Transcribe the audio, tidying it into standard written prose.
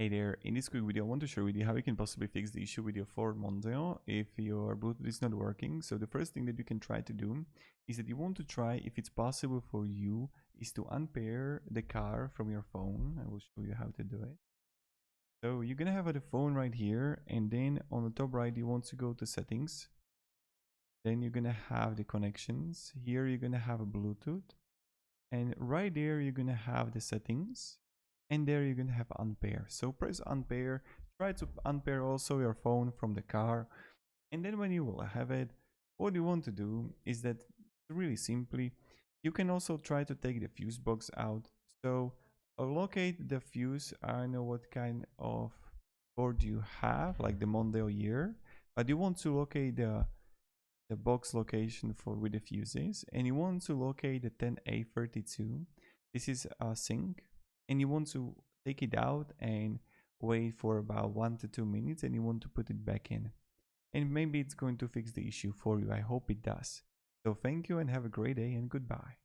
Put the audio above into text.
Hey there, in this quick video I want to share with you how you can possibly fix the issue with your Ford Mondeo if your Bluetooth is not working. So the first thing that you can try to do is that you want to try if it's possible for you is to unpair the car from your phone. I will show you how to do it. So you're gonna have the phone right here, and then on the top right you want to go to settings. Then you're gonna have the connections. Here you're gonna have a Bluetooth, and right there you're gonna have the settings, and there you're gonna have unpair. So press unpair, try to unpair also your phone from the car, and then when you will have it, what you want to do is that really simply you can also try to take the fuse box out. So locate the fuse. I know what kind of board you have, like the Mondeo year, but you want to locate the box location for with the fuses, and you want to locate the 10A32. This is a sync, and you want to take it out and wait for about 1 to 2 minutes, and you want to put it back in, and maybe it's going to fix the issue for you. I hope it does. So thank you and have a great day, and goodbye.